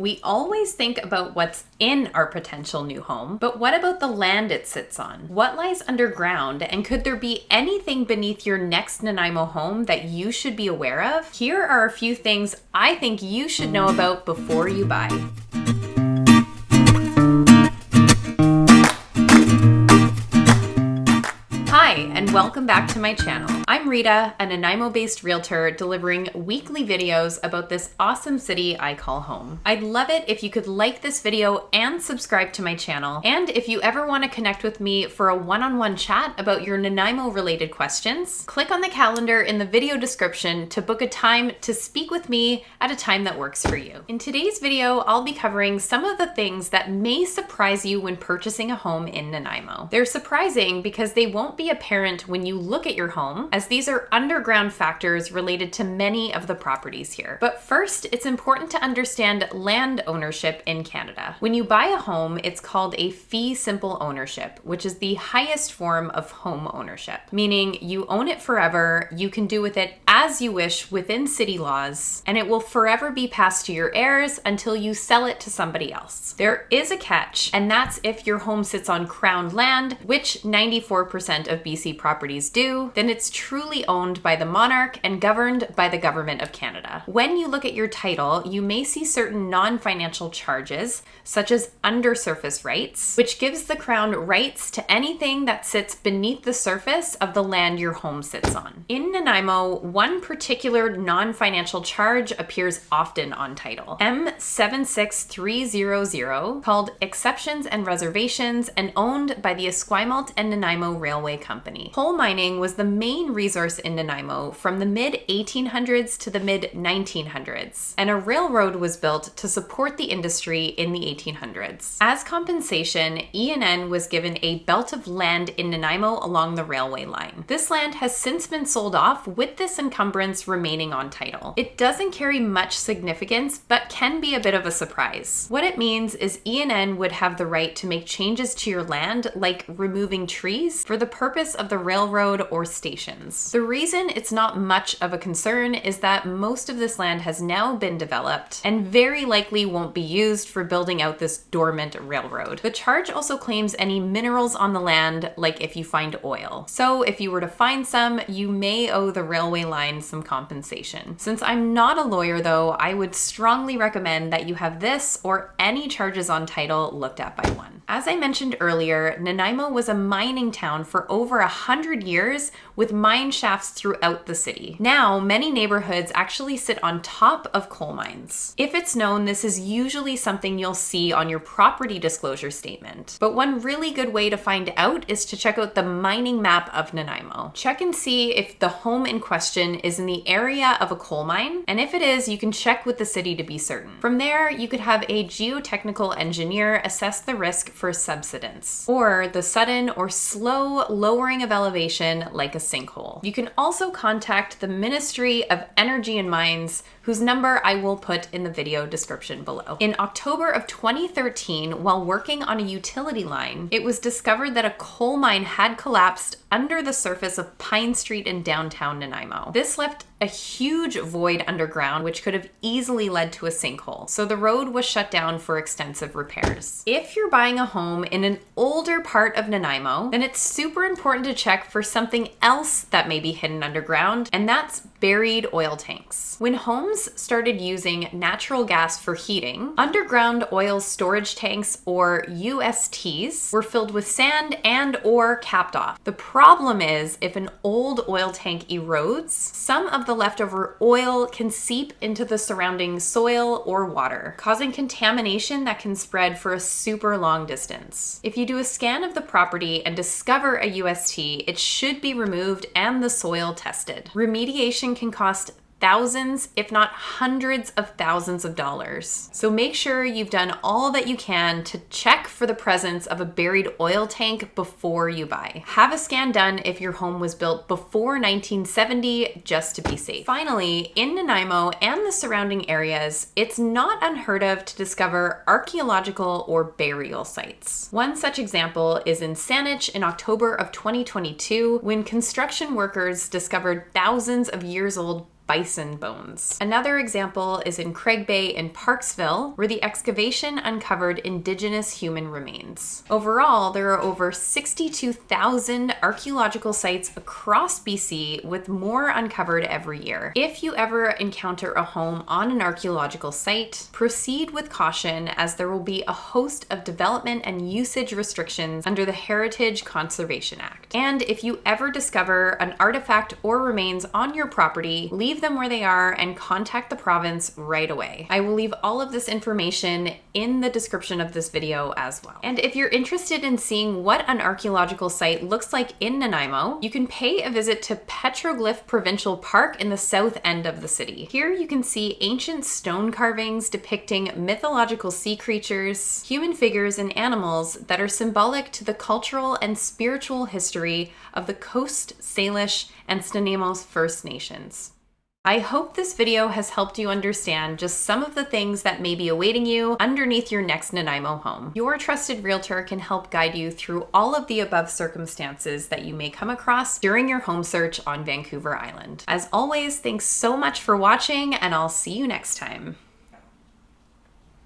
We always think about what's in our potential new home, but what about the land it sits on? What lies underground, and could there be anything beneath your next Nanaimo home that you should be aware of? Here are a few things I think you should know about before you buy. Hi, and welcome back to my channel. I'm Rita, a Nanaimo-based realtor delivering weekly videos about this awesome city I call home. I'd love it if you could like this video and subscribe to my channel. And if you ever want to connect with me for a one-on-one chat about your Nanaimo-related questions, click on the calendar in the video description to book a time to speak with me at a time that works for you. In today's video, I'll be covering some of the things that may surprise you when purchasing a home in Nanaimo. They're surprising because they won't be apparent when you look at your home, as these are underground factors related to many of the properties here. But first, it's important to understand land ownership in Canada. When you buy a home, it's called a fee simple ownership, which is the highest form of home ownership, meaning you own it forever, you can do with it as you wish within city laws, and it will forever be passed to your heirs until you sell it to somebody else. There is a catch, and that's if your home sits on crown land, which 94% of BC properties do, then it's truly owned by the monarch and governed by the government of Canada. When you look at your title, you may see certain non-financial charges, such as undersurface rights, which gives the crown rights to anything that sits beneath the surface of the land your home sits on. In Nanaimo, one particular non-financial charge appears often on title, M76300, called Exceptions and Reservations, and owned by the Esquimalt and Nanaimo Railway Company. Coal mining was the main resource in Nanaimo from the mid-1800s to the mid-1900s, and a railroad was built to support the industry in the 1800s. As compensation, ENN was given a belt of land in Nanaimo along the railway line. This land has since been sold off, with this encumbrance remaining on title. It doesn't carry much significance, but can be a bit of a surprise. What it means is ENN would have the right to make changes to your land, like removing trees, for the purpose of the railroad or stations. The reason it's not much of a concern is that most of this land has now been developed and very likely won't be used for building out this dormant railroad. The charge also claims any minerals on the land, like if you find oil. So if you were to find some, you may owe the railway line some compensation. Since I'm not a lawyer though, I would strongly recommend that you have this or any charges on title looked at by one. As I mentioned earlier, Nanaimo was a mining town for over 100 years with mine shafts throughout the city. Now, many neighborhoods actually sit on top of coal mines. If it's known, this is usually something you'll see on your property disclosure statement. But one really good way to find out is to check out the mining map of Nanaimo. Check and see if the home in question is in the area of a coal mine, and if it is, you can check with the city to be certain. From there, you could have a geotechnical engineer assess the risk for subsidence, or the sudden or slow lowering of elevation like a sinkhole. You can also contact the Ministry of Energy and Mines, whose number I will put in the video description below. In October of 2013, while working on a utility line, it was discovered that a coal mine had collapsed under the surface of Pine Street in downtown Nanaimo. This left a huge void underground, which could have easily led to a sinkhole, so the road was shut down for extensive repairs. If you're buying a home in an older part of Nanaimo, then it's super important to check for something else that may be hidden underground, and that's buried oil tanks. When homes started using natural gas for heating, underground oil storage tanks, or USTs, were filled with sand and or capped off. The problem is, if an old oil tank erodes, some of the leftover oil can seep into the surrounding soil or water, causing contamination that can spread for a super long distance. If you do a scan of the property and discover a UST, it should be removed and the soil tested. Remediation can cost thousands, if not hundreds of thousands of dollars. So make sure you've done all that you can to check for the presence of a buried oil tank before you buy. Have a scan done if your home was built before 1970, just to be safe. Finally, in Nanaimo and the surrounding areas, it's not unheard of to discover archaeological or burial sites. One such example is in Saanich in October of 2022, when construction workers discovered thousands of years old bison bones. Another example is in Craig Bay in Parksville, where the excavation uncovered indigenous human remains. Overall, there are over 62,000 archaeological sites across BC, with more uncovered every year. If you ever encounter a home on an archaeological site, proceed with caution, as there will be a host of development and usage restrictions under the Heritage Conservation Act. And if you ever discover an artifact or remains on your property, leave them where they are and contact the province right away. I will leave all of this information in the description of this video as well. And if you're interested in seeing what an archaeological site looks like in Nanaimo, you can pay a visit to Petroglyph Provincial Park in the south end of the city. Here you can see ancient stone carvings depicting mythological sea creatures, human figures, and animals that are symbolic to the cultural and spiritual history of the Coast Salish and Nanaimo First Nations. I hope this video has helped you understand just some of the things that may be awaiting you underneath your next Nanaimo home. Your trusted realtor can help guide you through all of the above circumstances that you may come across during your home search on Vancouver Island. As always, thanks so much for watching, and I'll see you next time.